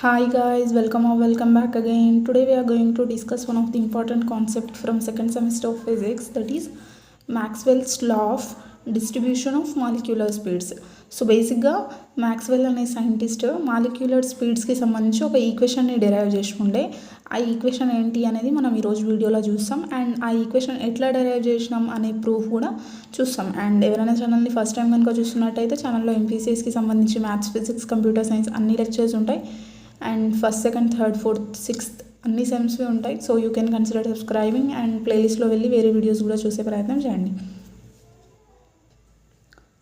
Hi guys, welcome back again. Today we are going to discuss one of the important concept from second semester of physics, that is Maxwell's law of distribution of molecular speeds. So బేసిక్గా Maxwell అనే scientist molecular స్పీడ్స్కి సంబంధించి ఒక ఈక్వేషన్ని derive చేసుకుంటే ఆ equation ఏంటి అనేది మనం ఈరోజు వీడియోలో చూస్తాం. అండ్ ఆ ఈక్వేషన్ ఎట్లా డెరైవ్ చేసినాం అనే ప్రూఫ్ కూడా చూస్తాం. అండ్ ఎవరైనా ఛానల్ని ఫస్ట్ టైం కనుక చూస్తున్నట్టయితే ఛానల్లో ఎంపీసీఎస్కి సంబంధించి మ్యాథ్స్, ఫిజిక్స్, కంప్యూటర్ సైన్స్ అన్ని లెక్చర్స్ ఉంటాయి. And first, second, third, fourth, sixth అన్ని సెమ్స్వి ఉంటాయి. So you can consider subscribing and ప్లేలిస్ట్లో వెళ్ళి వేరే వీడియోస్ కూడా చూసే ప్రయత్నం చేయండి.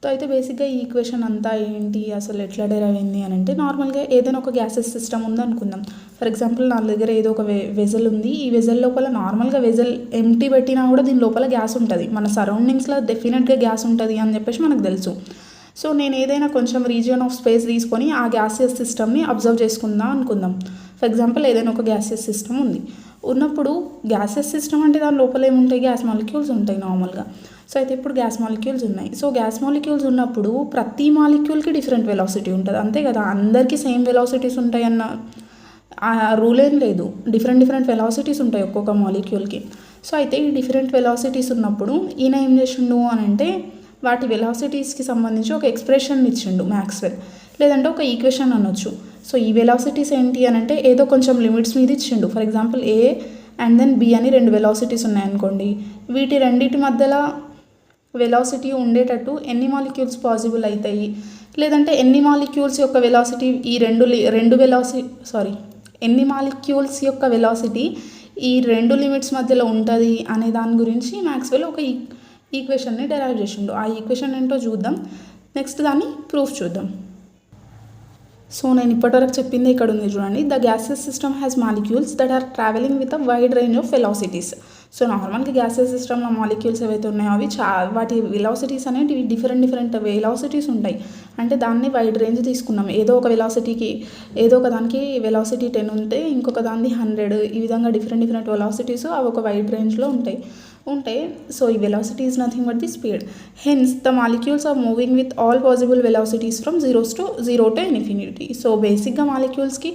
సో అయితే బేసిక్గా ఈ ఈక్వేషన్ అంతా ఏంటి, అసలు ఎట్లా డెరైవ్ అయింది అని అంటే, నార్మల్గా ఏదైనా ఒక గ్యాసెస్ సిస్టమ్ ఉంది అనుకుందాం. ఫర్ ఎగ్జాంపుల్ నా దగ్గర ఏదో ఒక వెజల్ ఉంది. ఈ వెజల్ లోపల నార్మల్గా వెజల్ ఎంటీ పెట్టినా కూడా దీని లోపల గ్యాస్ ఉంటుంది. మన సరౌండింగ్స్లో డెఫినెట్గా గ్యాస్ ఉంటుంది అని చెప్పేసి మనకు తెలుసు. సో నేను ఏదైనా కొంచెం రీజియన్ ఆఫ్ స్పేస్ తీసుకొని ఆ గ్యాసియస్ సిస్టమ్ని అబ్జర్వ్ చేసుకుందాం అనుకుందాం. ఫర్ ఎగ్జాంపుల్ ఏదైనా ఒక గ్యాసియస్ సిస్టమ్ ఉంది. ఉన్నప్పుడు గ్యాసియస్ సిస్టమ్ అంటే దాని లోపల ఏముంటాయి, గ్యాస్ మాలిక్యూల్స్ ఉంటాయి నార్మల్గా. సో అయితే ఇప్పుడు గ్యాస్ మాలిక్యూల్స్ ఉన్నాయి. సో గ్యాస్ మాలిక్యూల్స్ ఉన్నప్పుడు ప్రతి మాలిక్యూల్కి డిఫరెంట్ వెలాసిటీ ఉంటుంది, అంతే కదా. అందరికీ సేమ్ వెలాసిటీస్ ఉంటాయి అన్న రూల్ ఏం లేదు. డిఫరెంట్ వెలాసిటీస్ ఉంటాయి ఒక్కొక్క మాలిక్యూల్కి. సో అయితే ఈ డిఫరెంట్ వెలాసిటీస్ ఉన్నప్పుడు ఈయన ఏం చేసిండు అని అంటే, వాటి వెలాసిటీస్కి సంబంధించి ఒక ఎక్స్ప్రెషన్ ఇచ్చిండు మ్యాక్స్వెల్, లేదంటే ఒక ఈక్వేషన్ అనొచ్చు. సో ఈ వెలాసిటీస్ ఏంటి అని అంటే ఏదో కొంచెం లిమిట్స్ మీద ఇచ్చిండు. For example A and then B అని రెండు వెలాసిటీస్ ఉన్నాయనుకోండి. వీటి రెండింటి మధ్యలో వెలాసిటీ ఉండేటట్టు ఎన్ని మాలిక్యూల్స్ పాసిబుల్ అవుతాయి, లేదంటే ఎన్ని మాలిక్యూల్స్ యొక్క వెలాసిటీ ఎన్ని మాలిక్యూల్స్ యొక్క వెలాసిటీ ఈ రెండు లిమిట్స్ మధ్యలో ఉంటుంది అనే దాని గురించి మ్యాక్స్వెల్ ఒక ఈక్వేషన్ని డెరైవ్ చేసిండు. ఆ ఈక్వేషన్ ఏంటో చూద్దాం, నెక్స్ట్ దాన్ని ప్రూఫ్ చూద్దాం. సో నేను ఇప్పటివరకు చెప్పింది ఇక్కడ ఉంది చూడండి. The gases system has molecules that are travelling with a wide range of velocities. So నార్మల్గా గ్యాసెస్ సిస్టమ్లో మాలిక్యూల్స్ ఏవైతే ఉన్నాయో అవి వాటి వెలాసిటీస్ అనేవి డిఫరెంట్ వెలాసిటీస్ ఉంటాయి. అంటే దాన్ని వైడ్ రేంజ్ తీసుకున్నాం. ఏదో ఒక వెలాసిటీకి ఏదో ఒక దానికి వెలాసిటీ 10 ఉంటే ఇంకొక దాన్ని 100, ఈ విధంగా డిఫరెంట్ వెలాసిటీస్ అవి ఒక వైడ్ రేంజ్లో ఉంటాయి. సో ఈ velocity is nothing but the speed. Hence the molecules are moving with all possible velocities from zero to infinity. So బేసిక్గా మాలిక్యూల్స్కి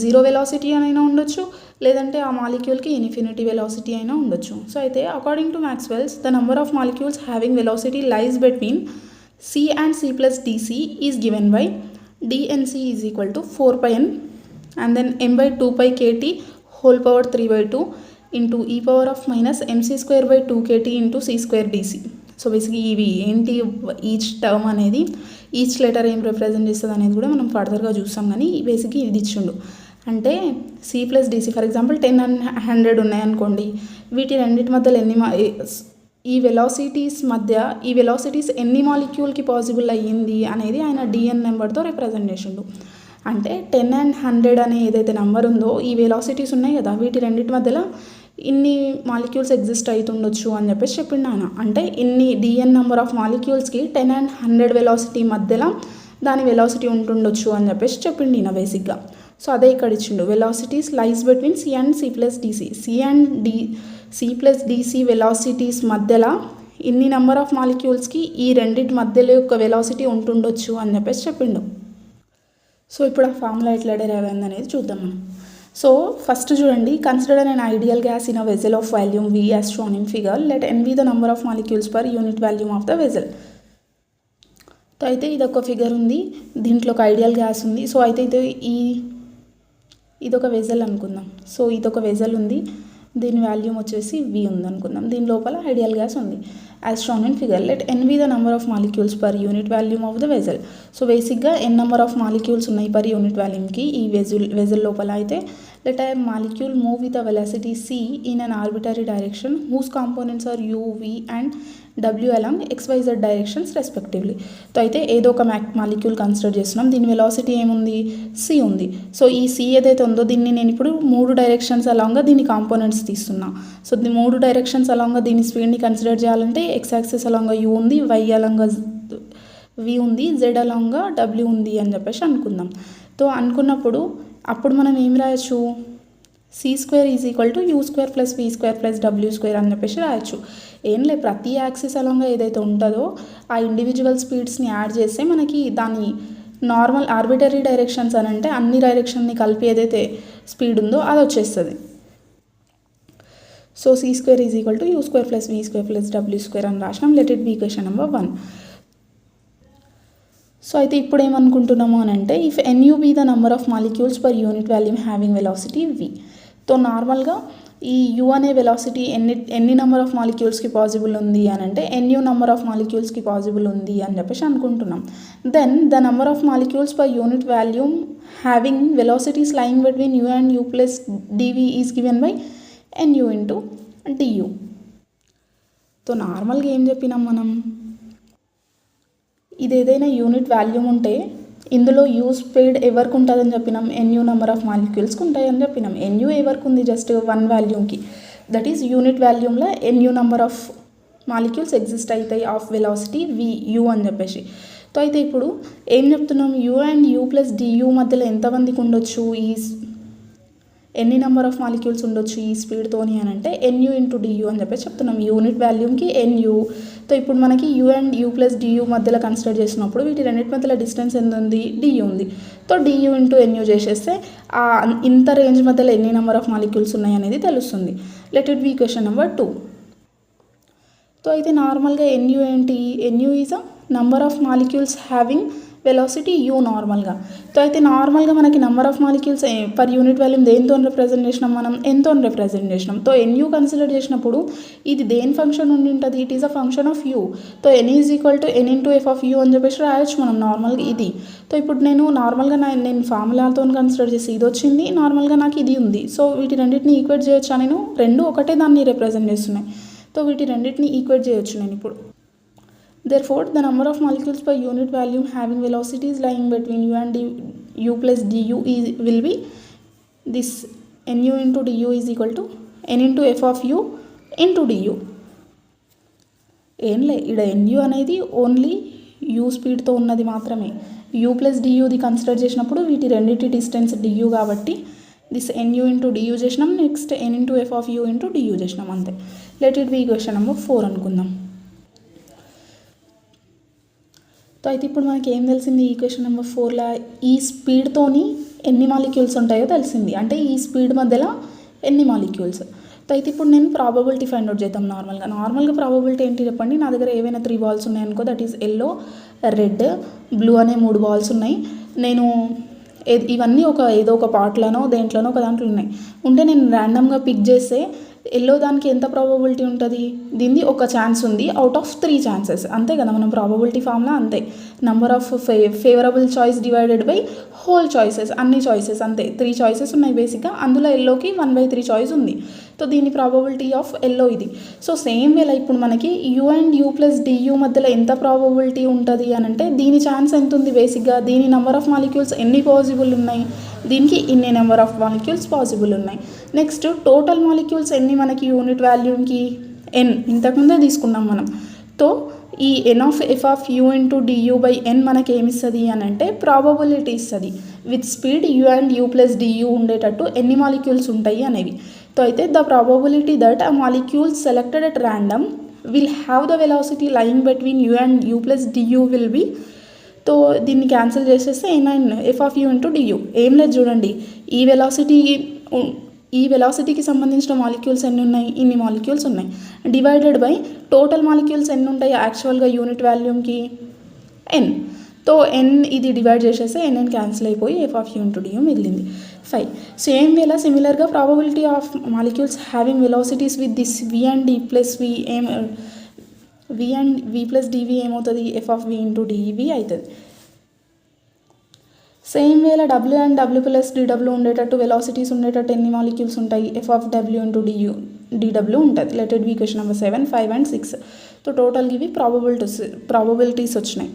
జీరో వెలాసిటీ అయినా ఉండొచ్చు, లేదంటే ఆ మాలిక్యూల్కి ఇన్ఫినిటీ వెలాసిటీ అయినా ఉండొచ్చు. సో అయితే according to Maxwell's, the number of molecules having velocity lies between c and c plus dc is given by dnc is equal to 4 pi n and then m by 2 pi kt whole power 3/2 into e power of minus mc square by 2 kt into c square dc. So బేసిక్గా ఇవి ఏంటి, each term అనేది each letter ఏం represent చేస్తుంది అనేది కూడా మనం ఫర్దర్గా చూస్తాం. కానీ బేసిక్గా ఇది ఇచ్చిండు. అంటే c plus dc for example 10 and 100 ఉన్నాయనుకోండి. వీటి రెండింటి మధ్యలో ఈ వెలాసిటీస్ ఎన్ని మాలిక్యూల్కి పాసిబుల్ అయ్యింది అనేది ఆయన డిఎన్ నెంబర్తో రిప్రజెంట్ చేసిండు. అంటే 10 and 100 అనే ఏదైతే నెంబర్ ఉందో, ఈ వెలాసిటీస్ ఉన్నాయి కదా, వీటి రెండింటి మధ్యలో ఇన్ని మాలిక్యూల్స్ ఎగ్జిస్ట్ అవుతుండొచ్చు అని చెప్పేసి చెప్పిండు ఆయన. అంటే ఇన్ని డిఎన్ నెంబర్ ఆఫ్ మాలిక్యూల్స్కి 10 and 100 వెలాసిటీ మధ్యలో దాని వెలాసిటీ ఉంటుండొచ్చు అని చెప్పేసి చెప్పిండు ఈయన బేసిక్గా. సో అదే ఇక్కడ ఇచ్చిండు, velocities lies between C and C plus DC. C plus DC velocities మధ్యలో ఇన్ని నెంబర్ ఆఫ్ మాలిక్యూల్స్కి ఈ రెండింటి మధ్యలో యొక్క వెలాసిటీ ఉంటుండొచ్చు అని చెప్పేసి చెప్పిండు. సో ఇప్పుడు ఆ ఫార్ములా ఎట్లా డెరైవ్ అయింది అనేది చూద్దాం మనం. సో ఫస్ట్ చూడండి, consider an ideal gas in a vessel of volume V as shown in figure. Let n be the number of molecules per unit volume of the vessel. So అయితే ఇది ఒక figure ఉంది, దీంట్లో ఒక ideal gas ఉంది. So అయితే ఇదొక vessel అనుకుందాం. సో ఇదొక వెజల్ ఉంది, దీని వాల్యూమ్ వచ్చేసి V ఉంది అనుకుందాం. దీని లోపల ఐడియల్ గ్యాస్ ఉంది. As shown in figure, let n be the number of molecules per unit volume of the vessel. So బేసిక్గా n నెంబర్ ఆఫ్ మాలిక్యూల్స్ ఉన్నాయి పర్ యూనిట్ వాల్యూమ్కి ఈ వెజల్ లోపల. అయితే let a molecule move with a velocity c in an arbitrary direction whose components are u, v and w along xyz directions respectively. So అయితే ఏదో ఒక molecule consider చేస్తున్నాం, దీని velocity ఏముంది, c ఉంది. సో ఈ c ఏదైతే ఉందో దీన్ని నేను ఇప్పుడు 3 డైరెక్షన్స్ అలాంగా దీని కాంపోనెంట్స్ తీస్తున్నా. సో 3 డైరెక్షన్స్ అలాంగా దీని స్పీడ్ని కన్సిడర్ చేయాలంటే x యాక్సిస్ అలాంగా u ఉంది, y అలాంగా v ఉంది, z అలాంగా w ఉంది అని చెప్పేసి అనుకుందాం. సో అనుకున్నప్పుడు అప్పుడు మనం ఏం రాయొచ్చు, c² is equal to u² plus v² plus w² అని చెప్పేసి రాయొచ్చు. ఏం లేదు, ప్రతి యాక్సిస్ అలాంగా ఏదైతే ఉంటుందో ఆ ఇండివిజువల్ స్పీడ్స్ని యాడ్ చేస్తే మనకి దాని నార్మల్ ఆర్బిటరీ డైరెక్షన్స్ అని అంటే అన్ని డైరెక్షన్ని కలిపి ఏదైతే స్పీడ్ ఉందో అది వచ్చేస్తుంది. So c square is equal to u square plus v square plus w square అని రాసినాం. Let it be equation number 1. So అయితే ఇప్పుడు ఏమనుకుంటున్నాము అని అంటే if NU be the number of molecules per unit volume having velocity v. So నార్మల్గా ఈ u అనే వెలాసిటీ ఎన్ని నెంబర్ ఆఫ్ మాలిక్యూల్స్కి పాసిబుల్ ఉంది అని అంటే NU నెంబర్ ఆఫ్ మాలిక్యూల్స్కి పాసిబుల్ ఉంది అని చెప్పేసి అనుకుంటున్నాం. Then the number of molecules per unit volume having velocities lying between u and u plus dv is given by NU into du. So నార్మల్గా ఏం చెప్పినాం మనం, ఇది ఏదైనా యూనిట్ వాల్యూమ్ ఉంటే ఇందులో u స్పీడ్ ఎవరికి ఉంటుందని చెప్పినాం, NU నెంబర్ ఆఫ్ మాలిక్యూల్స్కి ఉంటాయని చెప్పినాం. NU ఎవరికి ఉంది, జస్ట్ 1 వాల్యూమ్కి, దట్ ఈస్ యూనిట్ వాల్యూమ్లో NU number of molecules exist అవుతాయి ఆఫ్ వెలాసిటీ VU అని చెప్పేసి. సో అయితే ఇప్పుడు ఏం చెప్తున్నాం, u and u plus du మధ్యలో ఎంతమందికి ఉండొచ్చు, ఎన్ని నెంబర్ ఆఫ్ మాలిక్యూల్స్ ఉండొచ్చు ఈ స్పీడ్తోని అని అంటే NU ఇంటూ du అని చెప్పేసి చెప్తున్నాం. Unit వాల్యూమ్కి NU. సో ఇప్పుడు మనకి u and u plus du మధ్యలో కన్సిడర్ చేసినప్పుడు వీటి రెండింటి మధ్యలో డిస్టెన్స్ ఎంత ఉంది, du ఉంది. సో du ఇంటూ NU చేసేస్తే ఇంత రేంజ్ మధ్యలో ఎన్ని నెంబర్ ఆఫ్ మాలిక్యూల్స్ ఉన్నాయి అనేది తెలుస్తుంది. Let it be equation number 2. So అయితే నార్మల్గా NU ఏంటి, NU is a number of molecules having velocity u నార్మల్గా. సో అయితే నార్మల్గా మనకి number of molecules per unit volume దేనితో రిప్రజెంట్ చేసినాం, మనం nతో రిప్రజెంట్ చేసినాం. సో NU కన్సిడర్ చేసినప్పుడు ఇది దేని ఫంక్షన్ ఉండి ఉంటుంది, it is a function of u. So n is equal to n into f of u అని చెప్పేసి రాయొచ్చు మనం నార్మల్గా ఇది. సో ఇప్పుడు నేను నార్మల్గా నేను ఫార్ములాతో కన్సిడర్ చేసి ఇది వచ్చింది, నార్మల్గా నాకు ఇది ఉంది. సో వీటి రెండింటిని ఈక్వేట్ చేయొచ్చా, నేను రెండు ఒకటే దాన్ని రిప్రజెంట్ చేస్తున్నాయి. సో వీటి రెండింటిని ఈక్వేట్ చేయొచ్చు నేను ఇప్పుడు. Therefore, the number of molecules per unit volume having velocities lying between u and u plus du will be this NU into du is equal to n into f of u into du. ఏం లే, ఇక్కడ NU అనేది only u స్పీడ్తో ఉన్నది మాత్రమే. u plus duది consider చేసినప్పుడు వీటి రెండింటి డిస్టెన్స్ du కాబట్టి దిస్ NU ఇంటూ du చేసినాం, next n into f of u into du చేసినాం అంతే. Let it be equation number 4 అనుకుందాం. సో అయితే ఇప్పుడు మనకి ఏం తెలిసింది, ఈక్వేషన్ నెంబర్ 4లో ఈ స్పీడ్తోని ఎన్ని మాలిక్యూల్స్ ఉంటాయో తెలిసింది, అంటే ఈ స్పీడ్ మధ్యలో ఎన్ని మాలిక్యూల్స్. సో అయితే ఇప్పుడు నేను ప్రాబబిలిటీ ఫైండ్ అవుట్ చేద్దాం. నార్మల్గా ప్రాబబిలిటీ ఏంటి చెప్పండి, నా దగ్గర ఏవైనా 3 బాల్స్ ఉన్నాయనుకో, that is yellow, red, blue అనే 3 బాల్స్ ఉన్నాయి. నేను ఇవన్నీ ఏదో ఒక పార్ట్లోనో దేంట్లోనో ఒక దాంట్లో ఉన్నాయి ఉంటే నేను ర్యాండమ్గా పిక్ చేస్తే ఎల్లో దానికి ఎంత ప్రాబబిలిటీ ఉంటుంది, దీనిది ఒక ఛాన్స్ ఉంది అవుట్ ఆఫ్ 3 ఛాన్సెస్, అంతే కదా మనం ప్రాబబిలిటీ ఫామ్లా అంతే. Number of favourable choice divided by whole choices, అన్ని చాయిసెస్ అంతే. 3 చాయిసెస్ ఉన్నాయి బేసిక్గా, అందులో ఎల్లోకి 1/3 చాయిస్ ఉంది. సో దీని ప్రాబబిలిటీ ఆఫ్ ఎల్లో ఇది. సో సేమ్ వేళ ఇప్పుడు మనకి u and u plus du మధ్యలో ఎంత ప్రాబబిలిటీ ఉంటుంది అని అంటే దీని ఛాన్స్ ఎంత ఉంది బేసిక్గా, దీని నెంబర్ ఆఫ్ మాలిక్యూల్స్ ఎన్ని పాసిబుల్ ఉన్నాయి, దీనికి ఇన్ని నెంబర్ ఆఫ్ మాలిక్యూల్స్ పాసిబుల్ ఉన్నాయి. నెక్స్ట్ టోటల్ మాలిక్యూల్స్ ఎన్ని మనకి యూనిట్ వాల్యూమ్కి n ఇంతకుముందే తీసుకున్నాం మనం. సో ఈ n of f of u into du by n మనకి ఏమి ఇస్తుంది అని అంటే ప్రాబబిలిటీ ఇస్తుంది with speed u and u plus du ఉండేటట్టు ఎన్ని మాలిక్యూల్స్ ఉంటాయి అనేవి. సో అయితే ద ప్రాబబిలిటీ దట్ ఆ molecules selected at random will have the velocity lying between u and u plus du will be. So దీన్ని cancel చేసేస్తే f of u into du. ఏం లేదు చూడండి, ఈ వెలాసిటీకి సంబంధించిన మాలిక్యూల్స్ ఎన్ని ఉన్నాయి, ఇన్ని మాలిక్యూల్స్ ఉన్నాయి, డివైడెడ్ బై టోటల్ మాలిక్యూల్స్ ఎన్ని ఉంటాయి యాక్చువల్గా యూనిట్ వాల్యూమ్కి n. సో n ఇది డివైడ్ చేసేస్తే n క్యాన్సిల్ అయిపోయి f of u into du మిగిలింది 5. సేమ్ వేళ సిమిలర్గా probability of molecules having velocities with this v and d plus v and v plus dv ఏమవుతుంది, f of v into dv అవుతుంది. Same వేళ w and w plus dw ఉండేటట్టు velocities ఉండేటట్టు ఎన్ని molecules ఉంటాయి, f of w into dw ఉంటుంది. Let it be equation number 7, 5 and 6. So టోటల్గా ఇవి ప్రాబబిలిటీస్ వచ్చినాయి.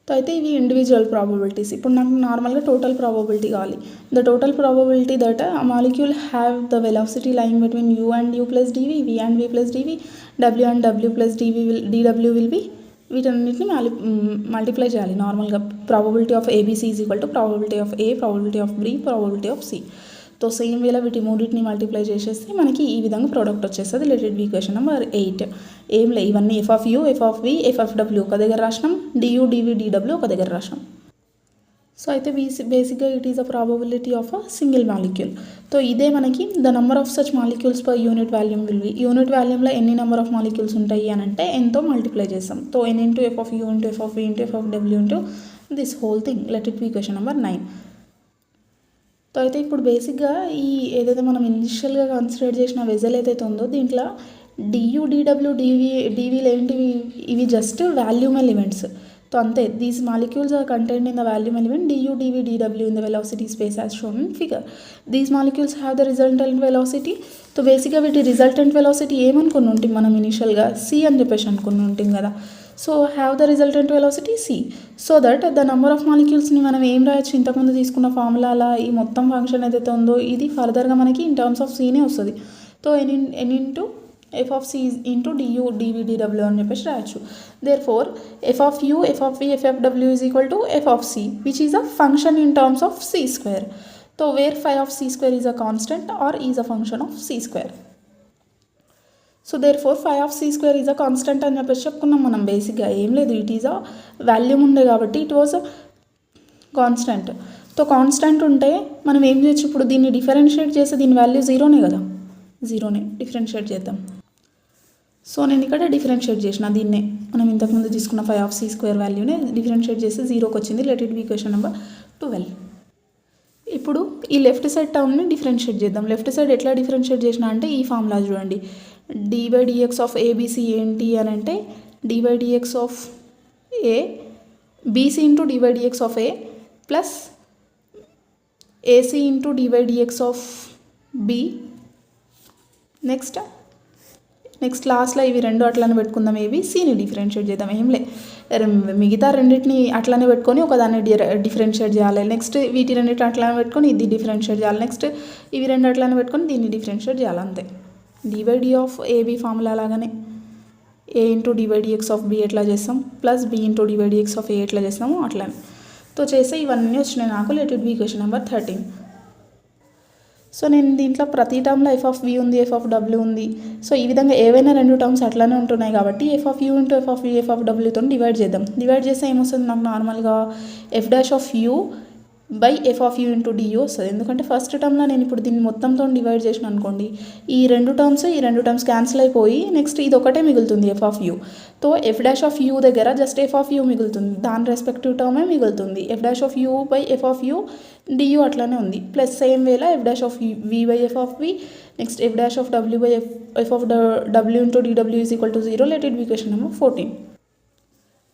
సో అయితే ఇవి ఇండివిజువల్ ప్రాబబిలిటీస్. ఇప్పుడు నాకు నార్మల్గా టోటల్ ప్రాబబిలిటీ కావాలి. ద టోటల్ ప్రాబబిలిటీ దట్ ఆ molecule have the velocity lying between u and u plus dv, v and v plus dv, w and w plus dw will be. వీటన్నిటిని multiply చేయాలి నార్మల్గా. Probability of ABC is equal to probability of A, probability of B, probability of C. So same వేళ వీటి మూడింటిని multiply చేసేస్తే మనకి ఈ విధంగా ప్రోడక్ట్ వచ్చేస్తుంది. Let it be equation number 8. ఏం లే, ఇవన్నీ f of u, f of v, f of w ఒక దగ్గర రాసినాం, du, dv, dw ఒక దగ్గర రాసినాం. సో అయితే బేసిక్గా it is a probability of a single molecule. So ఇదే మనకి the number of such molecules per unit volume will be. Unit వాల్యూమ్లో ఎన్ని నెంబర్ ఆఫ్ మాలిక్యూల్స్ ఉంటాయి అని అంటే ఎంతో మల్టిప్లై చేస్తాం. So n into F of U into F of V into F of W into this whole thing. Let it be equation number 9. So అయితే ఇప్పుడు బేసిక్గా ఈ ఏదైతే మనం ఇనిషియల్గా కన్సిడర్ చేసిన వెజల్ ఏదైతే ఉందో దీంట్లో డియూ డిడబ్ల్యూ డివిలు ఏంటివి, ఇవి జస్ట్ వాల్యూమ్ ఎలిమెంట్స్. సో అంతే, these molecules are contained in the volume element du dv dw in the velocity space as shown in figure. These molecules have the resultant velocity. So బేసిక్గా వీటి resultant velocity ఏమనుకుని ఉంటాం మనం ఇనిషియల్గా c అని చెప్పేసి అనుకుని ఉంటాం కదా. So have the resultant velocity c. So that the number of మాలిక్యూల్స్ని మనం ఏం రాయొచ్చు, ఇంతకుముందు తీసుకున్న ఫార్ములా అలా ఈ మొత్తం ఫంక్షన్ ఏదైతే ఉందో ఇది ఫర్దర్గా మనకి ఇన్ టర్మ్స్ ఆఫ్ cనే వస్తుంది. So n into f of c into du dv dw అని చెప్పేసి రాయొచ్చు. Therefore f of u, f of v, f of w is equal to f of c, which is a function in terms of c square. So where phi of c square is a constant or is a function of c square. So therefore phi of c square is a constant అని చెప్పేసి చెప్పుకున్నాం మనం. బేసిక్గా ఏం లేదు, it is a volume ఉండే కాబట్టి it was constant. So constant ఉంటే మనం ఏం చేయొచ్చు, ఇప్పుడు దీన్ని డిఫరెన్షియేట్ చేస్తే దీని వాల్యూ జీరోనే కదా, జీరోనే డిఫరెన్షియేట్ చేద్దాం. సో నేను ఇక్కడ డిఫరెన్షియేట్ చేసిన దీన్నే మనం ఇంతకుముందు తీసుకున్న phi of c square వాల్యూనే డిఫరెన్షియేట్ చేసి జీరోకి వచ్చింది. Let it be equation number 12. ఇప్పుడు ఈ లెఫ్ట్ సైడ్ టర్మ్ని డిఫరెన్షియేట్ చేద్దాం. లెఫ్ట్ సైడ్ ఎట్లా డిఫరెన్షియేట్ చేసిన అంటే ఈ ఫార్ములా చూడండి, d/dx ఆఫ్ ఏబిసి ఏంటి అని అంటే d/dx of A BC into d/dx of A plus AC into d/dx of B. Next లాస్ట్లో ఇవి రెండు అట్లానే పెట్టుకుందాం, ఏబి సిని డిఫరెన్షియేట్ చేద్దాం. ఏం లే, మిగతా రెండింటిని అట్లానే పెట్టుకొని ఒకదాన్ని డిఫరెన్షియేట్ చేయాలి. నెక్స్ట్ వీటి రెండింటిని అట్లానే పెట్టుకొని ఇది డిఫరెన్షియేట్ చేయాలి. నెక్స్ట్ ఇవి రెండు అట్లానే పెట్టుకొని దీన్ని డిఫరెన్షియేట్ చేయాలి. అంతే. d/d ఆఫ్ ఏబి ఫార్ములా లాగానే ఏ ఇంటూ d/dx ఆఫ్ బి ఎట్లా చేస్తాం plus B into d/dx of A ఎట్లా చేస్తాము అట్లానే. సో చేస్తే ఇవన్నీ వచ్చినాయి నాకు. Let it be equation number 13. So నేను దీంట్లో ప్రతి టర్మ్లో ఎఫ్ ఆఫ్ వి ఉంది, ఎఫ్ ఆఫ్ డబ్ల్యూ ఉంది. సో ఈ విధంగా ఏవైనా రెండు టర్మ్స్ అట్లానే ఉంటున్నాయి కాబట్టి F of U into F of V, F of డబ్ల్యూతో డివైడ్ చేద్దాం. డివైడ్ చేస్తే ఏమొస్తుంది నాకు, నార్మల్గా F dash of U by F of U into Diu వస్తుంది. ఎందుకంటే ఫస్ట్ టర్మ్లో నేను ఇప్పుడు దీన్ని మొత్తంతో డివైడ్ చేసిన అనుకోండి, ఈ రెండు టర్మ్స్ క్యాన్సిల్ అయిపోయి నెక్స్ట్ ఇది ఒకటే మిగులుతుంది F of U. So F dash of U దగ్గర జస్ట్ ఎఫ్ ఆఫ్ యూ మిగులుతుంది, దాని రెస్పెక్టివ్ టర్మే మిగులుతుంది. F dash of U by F of U d u అట్లానే ఉంది. ప్లస్ సేమ్ వేలా F dash of V by F of V, next F dash of W by F of W into డిడబ్ల్యూ is equal to 0. Let it be equation number 14.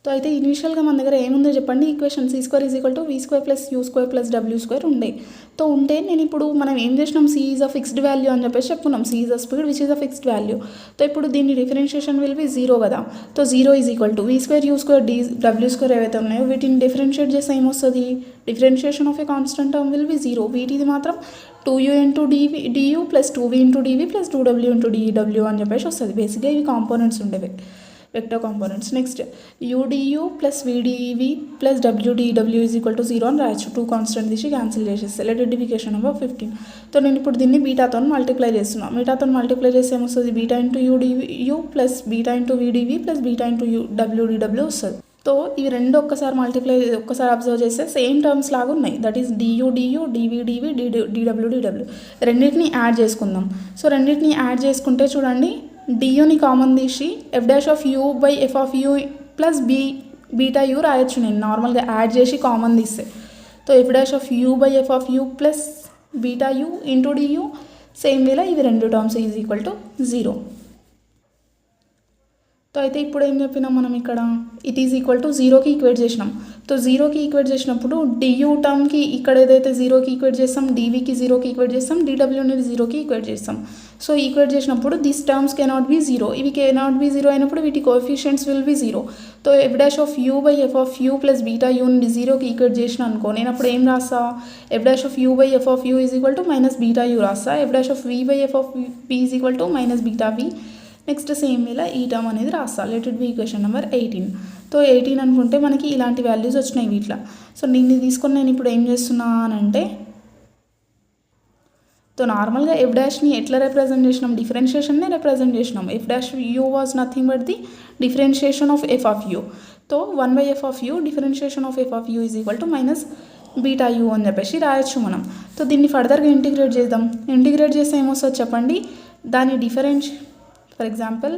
So అయితే ఇనిషియల్గా మన దగ్గర ఏముందో చెప్పండి, equation c square is equal to v square plus you square plus W square ఉండే. So ఉంటే నేను ఇప్పుడు మనం ఏం చేసినాం, c is a fixed value అని చెప్పేసి చెప్పుకున్నాం. c is a speed which is a fixed value. So ఇప్పుడు దీన్ని డిఫరెన్షియేషన్ విల్ బి 0 కదా. So 0 is equal to v square you square W square ఏవైతే ఉన్నాయో వీటిని డిఫరెన్షియేట్ చేస్తే ఏమొస్తుంది, differentiation of a constant term will be 0. వీటిది మాత్రం 2u into du plus 2v into dv plus 2w into dw అని చెప్పేసి వస్తుంది. బేసిక్గా ఇవి కాంపోనెంట్స్ ఉండేవి, vector components. Next udu plus vdv plus wdw is equal to 0 అని రాయొచ్చు. 2 కాన్స్టెంట్ తీసి క్యాన్సిల్ చేసేస్తే. Let it be equation number 15. So నేను ఇప్పుడు దీన్ని బీటాతో మల్టిప్లై చేస్తున్నాను. బీటాతో మల్టిప్లై చేస్తే ఏమొస్తుంది, beta into udu plus beta into vdv plus beta into wdw వస్తుంది. సో ఇవి రెండు ఒక్కసారి అబ్జర్వ్ చేస్తే సేమ్ టర్మ్స్ లాగా ఉన్నాయి. That is du dv dv dw dw. రెండింటిని యాడ్ చేసుకుందాం. సో రెండింటిని యాడ్ చేసుకుంటే చూడండి, డియూని కామన్ తీసి F dash of U by F of U plus beta you రాయొచ్చు నేను నార్మల్గా యాడ్ చేసి కామన్ తీస్తే. So F dash of U by F of U plus beta U into d u. Same వేలా ఇవి రెండు terms is equal to 0. So అయితే ఇప్పుడు ఏం చెప్పినాం మనం ఇక్కడ, ఇట్ ఈజ్ ఈక్వల్ టు 0కి ఈక్వేట్ చేసినాం. సో 0కి ఈక్వేట్ చేసినప్పుడు డియూ టర్మ్కి ఇక్కడ ఏదైతే 0కి ఈక్వేట్ చేస్తాం, డీవీకి 0కి ఈక్వేట్ చేస్తాం, డీడబ్ల్యూని 0కి ఈక్వేట్ చేస్తాం. సో ఈక్వేట్ చేసినప్పుడు దిస్ టర్మ్స్ కెనాట్ బి 0. ఇవి కెనాట్ బి 0 అయినప్పుడు వీటి coefficients will be 0. So F dash of U by F of U plus beta యూని 0కి ఈక్వేట్ చేసిన అనుకో, నేను అప్పుడు ఏం రాస్తా, F dash of U by F of U is equal to minus beta U రాస్తా. F dash of V by F of B is equal to minus beta we. Next same ఇలా ఈ term అనేది రాస్తా. Let it be equation number 18. So 18 అనుకుంటే మనకి ఇలాంటి values వచ్చినాయి వీటిలో. సో దీన్ని తీసుకొని నేను ఇప్పుడు ఏం చేస్తున్నానంటే, సో నార్మల్గా ఎఫ్ డాష్ని ఎట్లా రిప్రజెంట్ చేసినాం, డిఫరెన్షియేషన్నే రిప్రజెంట్ చేసినాం. F dash you was nothing but the differentiation of F of U. So 1 by F of you differentiation of F of U is equal to minus beta you అని చెప్పేసి రాయొచ్చు మనం. So దీన్ని ఫర్దర్గా integrate చేద్దాం. Integrate చేస్తే ఏమొస్తుంది చెప్పండి, దాని for example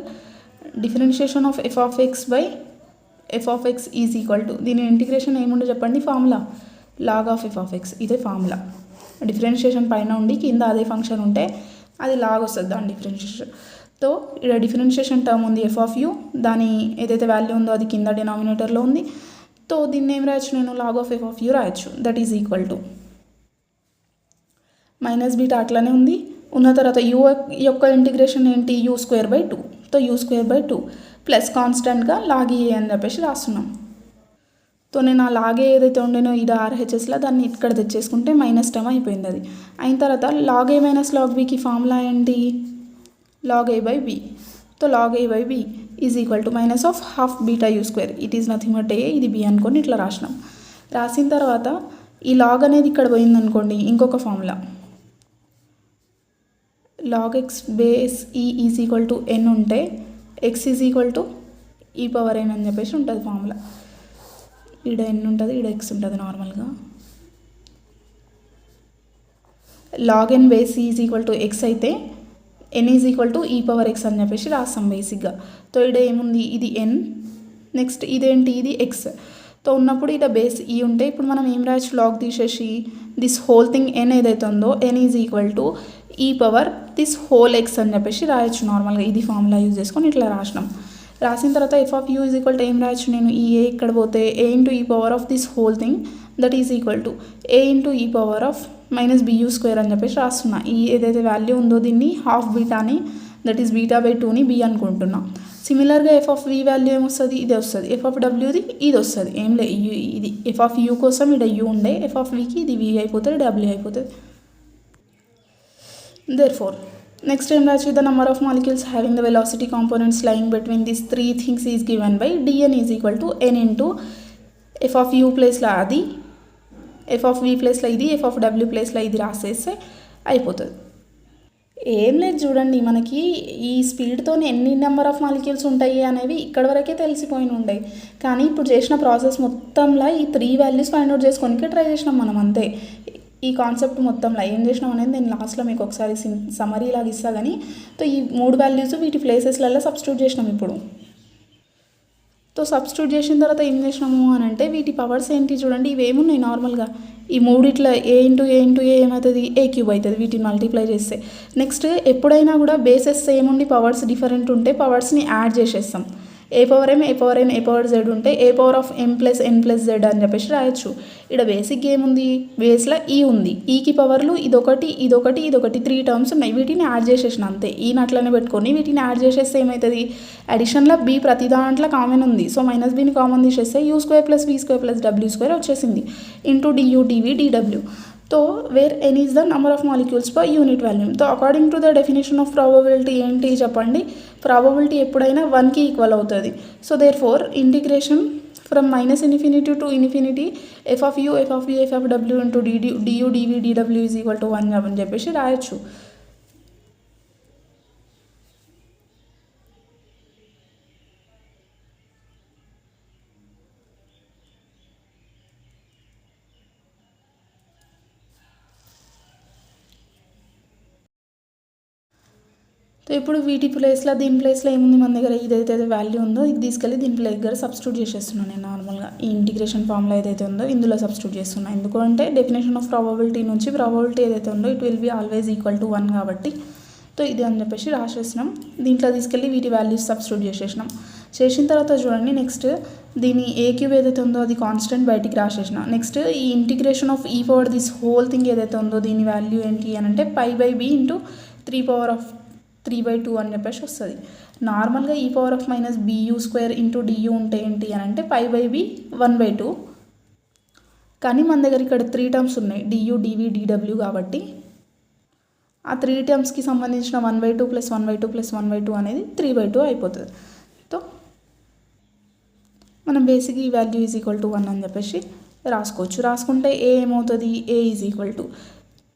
differentiation of F of X by F of X is equal to, దీని ఇంటిగ్రేషన్ ఏముండో చెప్పండి, formula log of F of X. ఇదే ఫార్ములా. డిఫరెన్షియేషన్ పైన ఉండి కింద అదే ఫంక్షన్ ఉంటే అది లాగ్ వస్తుంది దాని డిఫరెన్షియేషన్. సో ఇక్కడ డిఫరెన్షియేషన్ టర్మ్ ఉంది ఎఫ్ ఆఫ్ యూ, దాని ఏదైతే వాల్యూ ఉందో అది కింద డినామినేటర్లో ఉంది. సో దీన్ని ఏం రాయొచ్చు నేను, log of F of U రాయొచ్చు. That is equal to minus beta అట్లానే ఉంది ఉన్న తర్వాత యూ యొక్క ఇంటిగ్రేషన్ ఏంటి, U square by 2. So U square by 2 plus కాన్స్టెంట్గా లాగ్ ఏ అని చెప్పేసి రాస్తున్నాం. సో నేను ఆ లాగే ఏదైతే ఉండేనో ఇది ఆర్హెచ్ఎస్లో దాన్ని ఇక్కడ తెచ్చేసుకుంటే మైనస్ టర్మ్ అయిపోయింది. అది అయిన తర్వాత లాగ్ ఏ మైనస్ లాగ్ బీకి ఫార్ములా ఏంటి, log A by B. So log A by B is equal to minus of half beta U square. It is nothing but A, ఇది బీ అనుకొని ఇట్లా రాసినాం. రాసిన తర్వాత ఈ లాగ్ అనేది ఇక్కడ పోయిందనుకోండి, ఇంకొక ఫార్ములా log x బేస్ ఈ ఈజ్ ఈక్వల్ టు ఎన్ ఉంటే X is equal to E power ఎన్ అని చెప్పేసి ఉంటుంది ఫార్ములా. ఈడ ఎన్ ఉంటుంది, ఈడ ఎక్స్ ఉంటుంది నార్మల్గా. Log N base is equal to X అయితే N is equal to E power X అని చెప్పేసి రాస్తాం బేసిక్గా. సో ఈడ ఏముంది, ఇది ఎన్, నెక్స్ట్ ఇదేంటి, ఇది ఎక్స్. సో ఉన్నప్పుడు ఇట బేస్ ఈ ఉంటే ఇప్పుడు మనం ఏం రాయొచ్చు, లాగ్ తీసేసి దిస్ హోల్ థింగ్ ఎన్ ఏదైతే ఉందో ఎన్ is equal to E power this whole X అని చెప్పేసి రాయొచ్చు నార్మల్గా. ఇది ఫార్ములా యూజ్ చేసుకొని ఇట్లా రాసినాం. రాసిన తర్వాత F of U is equal to ఏం రాయొచ్చు నేను, ఈ ఏ ఇక్కడ పోతే A into e power of this whole thing that is equal to A into e power of minus b u square అని చెప్పేసి రాస్తున్నా. ఈ ఏదైతే వాల్యూ ఉందో దీన్ని హాఫ్ బీటాని దట్ ఈస్ బీటా బై 2ని బి అనుకుంటున్నా. సిమిలర్గా ఎఫ్ ఆఫ్ వి వాల్యూ ఏమొస్తుంది, ఇది వస్తుంది. ఎఫ్ ఆఫ్ డబ్ల్యూది ఇది వస్తుంది. ఏం లే, ఇది ఎఫ్ ఆఫ్ యూ కోసం ఇక్కడ యూ ఉండే, ఎఫ్ ఆఫ్ వికి ఇది వి అయిపోతుంది, డబ్ల్యూ అయిపోతుంది. Therefore, next time ratio the number of molecules having the velocity components lying between these three things is given by dn is equal to n into f of u place la adi, f of v place la idi, f of w place la idi రాసేస్తే అయిపోతుంది. ఏం లేదు చూడండి, మనకి ఈ స్పీడ్తో ఎన్ని number of molecules ఉంటాయి అనేవి ఇక్కడ వరకే తెలిసిపోయి ఉండే. కానీ ఇప్పుడు చేసిన ప్రాసెస్ మొత్తంలో ఈ 3 వాల్యూస్ ఫైండ్ అవుట్ చేసుకోనికి ట్రై చేసినాం మనం అంతే. ఈ కాన్సెప్ట్ మొత్తంలో ఏం చేసినాం అనేది నేను లాస్ట్లో మీకు ఒకసారి సమరీ లాగా ఇస్తా. కానీ సో ఈ 3 వాల్యూస్ వీటి ప్లేసెస్లలో సబ్స్టిట్యూట్ చేసినాం ఇప్పుడు. సో సబ్స్టిట్యూట్ చేసిన తర్వాత ఏం చేసినాము అని అంటే వీటి పవర్స్ ఏంటి చూడండి, ఇవేమున్నాయి నార్మల్గా ఈ మూడిట్లా ఏ ఇంటూ ఏ ఏమవుతుంది, ఏ క్యూబ్ అవుతుంది వీటిని మల్టిప్లై చేస్తే. నెక్స్ట్ ఎప్పుడైనా కూడా బేసెస్ సేమ్ ఉండి పవర్స్ డిఫరెంట్ ఉంటే పవర్స్ని యాడ్ చేసేస్తాం. A power M, A power N, A power Z ఉంటే A power of M plus N plus Z అని చెప్పేసి రాయొచ్చు. ఇక్కడ బేసిక్ ఏముంది, బేస్లో ఈ ఉంది, ఈకి పవర్లు ఇదొకటి 3 టర్మ్స్ ఉన్నాయి. వీటిని యాడ్ చేసేసిన అంతే. ఈని అట్లనే పెట్టుకొని వీటిని యాడ్ చేసేస్తే ఏమవుతుంది, అడిషన్లో బి ప్రతి దాంట్లో కామన్ ఉంది. సో మైనస్ బిని కామన్ తీసేస్తే U square plus B square plus W square వచ్చేసింది ఇంటూ డియూ డివి డిడబ్ల్యూ. So where N is the number of molecules per unit volume. So according to the definition of probability ఏంటి చెప్పండి, probability ఎప్పుడైనా 1కి equal అవుతుంది. So therefore integration from minus infinity to infinity F of U F of W into d u d v డిడబ్ల్యూ is equal to 1 అని చెప్పేసి రాయొచ్చు. So ఇప్పుడు వీటి ప్లేస్లో దీని ప్లేస్లో ఏముంది మన దగ్గర, ఇదైతే వాల్యూ ఉందో ఇది తీసుకెళ్ళి దీని ప్లేస్ దగ్గర సబ్స్టిట్యూట్ చేసేస్తున్నాను నేను నార్మల్గా. ఈ ఇంటిగ్రేషన్ ఫార్ములా ఏదైతే ఉందో ఇందులో సబ్స్టిట్యూట్ చేస్తున్నాను. ఎందుకంటే డెఫినేషన్ ఆఫ్ ప్రాబబిలిటీ నుంచి ప్రాబబిలిటీ ఏదైతే ఉందో it will be always equal to 1 కాబట్టి. సో ఇది అని చెప్పేసి రాసేసినాం. దీంట్లో తీసుకెళ్ళి వీటి వాల్యూస్ సబ్స్టిట్యూట్ చేసేసినాం. చేసిన తర్వాత చూడండి నెక్స్ట్ దీని ఏ క్యూబ్ ఏదైతే ఉందో అది కాన్స్టెంట్ బయటికి రాసేసిన. నెక్స్ట్ ఈ ఇంటిగ్రేషన్ ఆఫ్ ఈ పవర్ దిస్ హోల్ థింగ్ ఏదైతే ఉందో దీని వాల్యూ ఏంటి అని అంటే పై బై బి ఇంటూ 3/2 అని చెప్పేసి వస్తుంది. నార్మల్గా ఈ power of minus b u square into d u ఉంటే ఏంటి అని అంటే పై బై బి 1/2. కానీ మన దగ్గర ఇక్కడ 3 టర్మ్స్ ఉన్నాయి డియూ డివి డిడబ్ల్యూ కాబట్టి ఆ 3 టర్మ్స్కి సంబంధించిన 1/2 ప్లస్ 1/2 ప్లస్ 1/2 అనేది 3/2 అయిపోతుంది. సో మనం బేసిక్ ఈ వాల్యూ ఈజ్ ఈక్వల్ టు 1 అని చెప్పేసి రాసుకోవచ్చు. రాసుకుంటే ఏ ఏమవుతుంది, A is equal to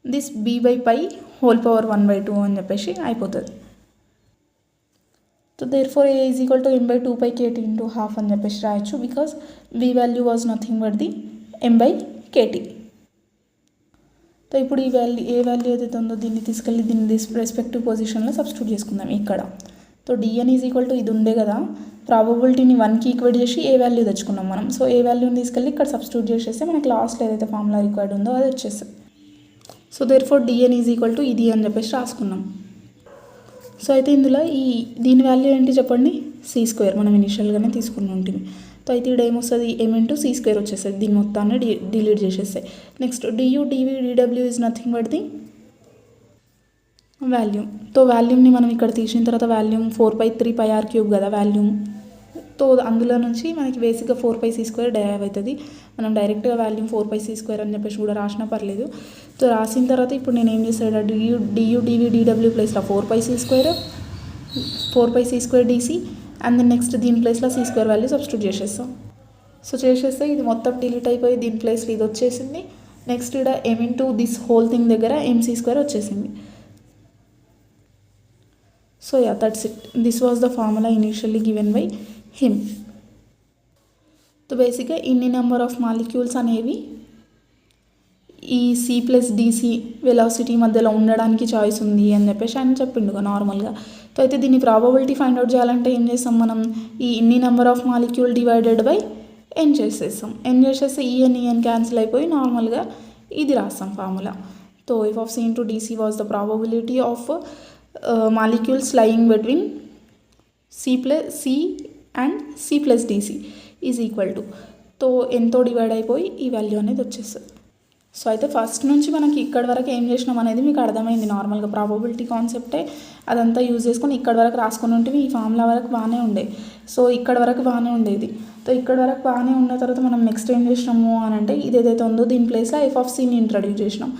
this B by pi whole power 1/2 అని చెప్పేసి అయిపోతుంది. So therefore A is equal to m/2 pi KT into 1/2 అని చెప్పేసి రాయొచ్చు. Because B value was nothing but the m/KT. సో ఇప్పుడు ఈ వాల్యూ ఏ వాల్యూ ఏదైతే ఉందో దీన్ని తీసుకెళ్ళి దీన్ని రెస్పెక్టివ్ పొజిషన్లో సబ్స్టిట్యూట్ చేసుకుందాం ఇక్కడ. So dn is equal to ఇది ఉండే కదా, ప్రాబబిలిటీని 1కి ఈక్వేట్ చేసి ఏ వాల్యూ తెచ్చుకున్నాం మనం. సో ఏ వాల్యూని తీసుకెళ్ళి ఇక్కడ సబ్స్టిట్యూట్ చేసేస్తే మనకి లాస్ట్లో ఏదైతే ఫార్ములా రిక్వైర్డ్ ఉందో అది వచ్చేస్తుంది. So therefore dn is equal to ఇది అని చెప్పేసి రాసుకున్నాం. సో అయితే ఇందులో దీని వాల్యూ ఏంటి చెప్పండి, c². మనం ఇనిషియల్గానే తీసుకుని ఉంటుంది. సో అయితే ఇక్కడ ఏమొస్తుంది, m ఇంటూ c² వచ్చేస్తుంది. దీని మొత్తాన్ని డిలీట్ చేసేస్తాయి. Next du dv dw is nothing but the volume. So వాల్యూమ్ని మనం ఇక్కడ తీసిన తర్వాత వాల్యూమ్ 4π3πr³ కదా వాల్యూమ్. సో అందులో నుంచి మనకి బేసిక్గా 4πc² డైవ్ అవుతుంది. మనం డైరెక్ట్గా వాల్యూమ్ 4πc² అని చెప్పేసి కూడా రాసినా పర్లేదు. సో రాసిన తర్వాత ఇప్పుడు నేను ఏం చేస్తాను, du dv dw ప్లేస్లో 4πc² dc and then next దీని ప్లేస్లో c² వాల్యూ సబ్స్టిట్యూట్ చేసేస్తాం. సో చేసేస్తే ఇది మొత్తం డిలీట్ అయిపోయి దీని ప్లేస్లో ఇది వచ్చేసింది. నెక్స్ట్ ఇక్కడ m into this whole thing దగ్గర mc² వచ్చేసింది. So yeah that's it. This was the formula initially given by him. So బేసిక్గా ఇన్ని నెంబర్ ఆఫ్ మాలిక్యూల్స్ అనేవి ఈ C+dc వెలాసిటీ మధ్యలో ఉండడానికి చాయిస్ ఉంది అని చెప్పేసి ఆయన చెప్పిండు నార్మల్గా. సో అయితే దీన్ని ప్రాబబిలిటీ ఫైండ్ అవుట్ చేయాలంటే ఏం చేస్తాం మనం, ఈ ఇన్ని number of molecule divided by n చేసేస్తాం. n చేసేస్తే en క్యాన్సిల్ అయిపోయి నార్మల్గా ఇది రాస్తాం formula. So f of c into dc was the probability of molecules lying between C and C+dc is equal to, తో ఎంతో డివైడ్ అయిపోయి ఈ వాల్యూ అనేది వచ్చేస్తుంది. సో అయితే ఫస్ట్ నుంచి మనకి ఇక్కడ వరకు ఏం చేసినాం అనేది మీకు అర్థమైంది. నార్మల్గా ప్రాబబిలిటీ కాన్సెప్టే అదంతా యూజ్ చేసుకొని ఇక్కడ వరకు రాసుకొని ఉంటే ఈ ఫార్ములా వరకు బాగానే ఉండే. సో ఇక్కడ వరకు బాగానే ఉండేది. సో ఇక్కడ వరకు బాగానే ఉన్న తర్వాత మనం నెక్స్ట్ ఏం చేసినాము అని అంటే ఇది ఏదైతే ఉందో దీని ప్లేస్లో f of cని ఇంట్రడ్యూస్ చేసినాం.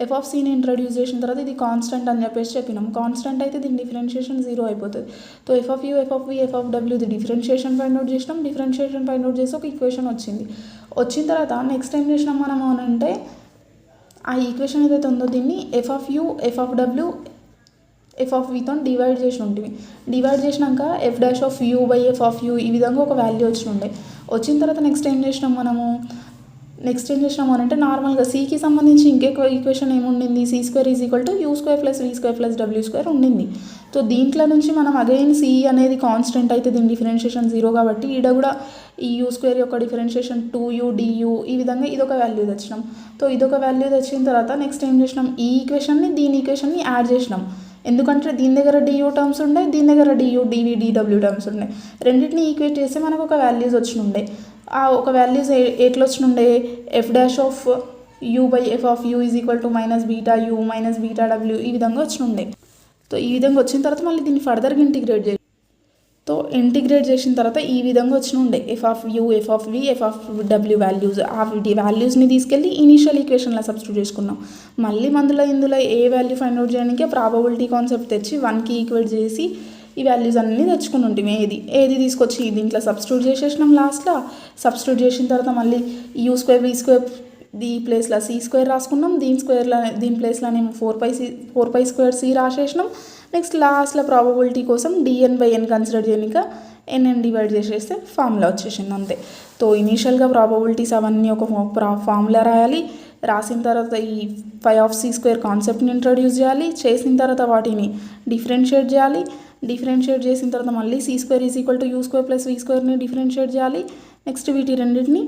f of cని ఇంట్రడ్యూస్ చేసిన తర్వాత ఇది కాన్స్టెంట్ అని చెప్పేసి చెప్పినాం. కాన్స్టెంట్ అయితే దీని డిఫరెన్షియేషన్ 0 అయిపోతుంది. So f of u, f of v, f of w ఇది డిఫరెన్షియేషన్ ఫైండ్ అవుట్ చేసినాం. డిఫరెన్షియేషన్ ఫైండ్ అవుట్ చేసి ఒక ఈక్వేషన్ వచ్చింది. వచ్చిన తర్వాత నెక్స్ట్ ఏం చేసినాం మనం అని అంటే ఆ ఈక్వేషన్ ఏదైతే ఉందో దీన్ని f of u, f of w, f of vతో డివైడ్ చేసి ఉంటుంది. డివైడ్ చేసినాక f' of u by f of u ఈ విధంగా ఒక వాల్యూ వచ్చిన తర్వాత నెక్స్ట్ ఏం చేసినాం అంటే నార్మల్గా cకి సంబంధించి ఇంకొక ఈక్వేషన్ ఏముండింది, c² is equal to u² + v² + w² ఉండింది. సో దీంట్లో నుంచి మనం అగైన్ c అనేది కాన్స్టెంట్ అయితే దీని డిఫరెన్షియేషన్ 0 కాబట్టి ఈడ కూడా ఈ u² యొక్క డిఫరెన్షియేషన్ 2u du ఈ విధంగా ఇదొక వాల్యూ తెచ్చినాం. సో ఇదొక వాల్యూ తెచ్చిన తర్వాత నెక్స్ట్ ఏం చేసినాం, ఈ ఈక్వేషన్ని దీని ఈక్వేషన్ని యాడ్ చేసినాం. ఎందుకంటే దీని దగ్గర du టర్మ్స్ ఉండే, దీని దగ్గర du dv dw టర్మ్స్ ఉండే. రెండింటిని ఈక్వేట్ చేస్తే మనకు ఒక వాల్యూస్ వచ్చినుండే. ఆ ఒక వాల్యూస్ ఎట్లా వచ్చినుండే, f' of u by f of u is equal to -βu -βw ఈ విధంగా వచ్చినుండే. సో ఈ విధంగా వచ్చిన తర్వాత మళ్ళీ దీన్ని ఫర్దర్గా ఇంటిగ్రేట్ చేసిన తర్వాత ఈ విధంగా వచ్చినుండే f of u, f of v, f of w values. ఆ వాల్యూస్ని తీసుకెళ్ళి ఇనీషియల్ ఈక్వేషన్లో సబ్స్టిట్యూట్ చేసుకున్నాం. మళ్ళీ ఇందులో ఏ వాల్యూ ఫైండ్ అవుట్ చేయడానికి ప్రాబబిలిటీ కాన్సెప్ట్ తెచ్చి 1కి ఈక్వేట్ చేసి ఈ వాల్యూస్ అన్నీ తెచ్చుకుని ఉంటాం. ఏది తీసుకొచ్చి దీంట్లో సబ్స్టిట్యూట్ చేసేసినాం. లాస్ట్లో సబ్స్టిట్యూట్ చేసిన తర్వాత మళ్ళీ u² v² ఈ ప్లేస్లో c² రాసుకున్నాం. దీని ప్లేస్లోనేమో 4π² c రాసేసినాం. నెక్స్ట్ లాస్ట్లో ప్రాబబిలిటీ కోసం dn/n కన్సిడర్ చేయనిక nn డివైడ్ చేసేస్తే ఫార్ములా వచ్చేసింది అంతే. సో ఇనీషియల్గా ప్రాబబిలిటీస్ అవన్నీ ఒక ఫార్ములా రాయాలి. రాసిన తర్వాత ఈ φ of c² కాన్సెప్ట్ని ఇంట్రడ్యూస్ చేయాలి. చేసిన తర్వాత వాటిని డిఫరెన్షియేట్ చేయాలి. డిఫరెన్షియేట్ చేసిన తర్వాత మళ్ళీ c² is equal to u² + v²ని డిఫరెన్షియేట్ చేయాలి. నెక్స్ట్ వీటి రెండింటిని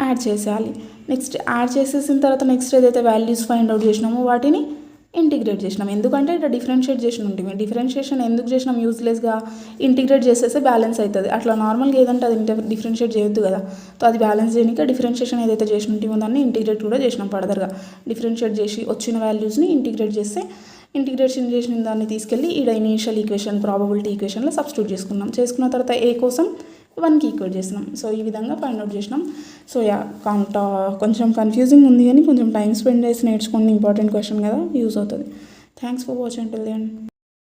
యాడ్ చేసేయాలి. నెక్స్ట్ యాడ్ చేసేసిన తర్వాత నెక్స్ట్ ఏదైతే వాల్యూస్ ఫైండ్ అవుట్ చేసినామో వాటిని ఇంటిగ్రేట్ చేసినాం. ఎందుకంటే ఇక్కడ డిఫరెన్షియేట్ చేసి ఉంటుంది. డిఫరెన్షియేషన్ ఎందుకు చేసినాం, యూజ్లెస్గా ఇంటిగ్రేట్ చేసేస్తే బ్యాలెన్స్ అవుతుంది. అట్లా నార్మల్గా ఏదంటే అది డిఫరెన్షియేట్ చేయొద్దు కదా. సో అది బ్యాలెన్స్ చేయడానికి డిఫరెన్షియేషన్ ఏదైతే చేసి ఉంటుందో దాన్ని ఇంటిగ్రేట్ కూడా చేసినాం. ఫర్దర్గా డిఫరెన్షియేట్ చేసి వచ్చిన వాల్యూస్ని ఇంటిగ్రేట్ ఇంటిగ్రేషన్ చేసిన దాన్ని తీసుకెళ్ళి ఈడ ఇనీషియల్ ఈక్వేషన్ ప్రాబబిలిటీ ఈక్వేషన్లో సబ్స్టిట్యూట్ చేసుకున్న తర్వాత a కోసం 1కి ఈక్వేట్ చేసినాం. సో ఈ విధంగా ఫైండ్ అవుట్ చేసినాం. సో కొంచెం కన్ఫ్యూజింగ్ ఉంది కానీ కొంచెం టైం స్పెండ్ చేసి నేర్చుకోండి. ఇంపార్టెంట్ క్వశ్చన్ కదా, యూజ్ అవుతుంది. Thanks for watching till the end.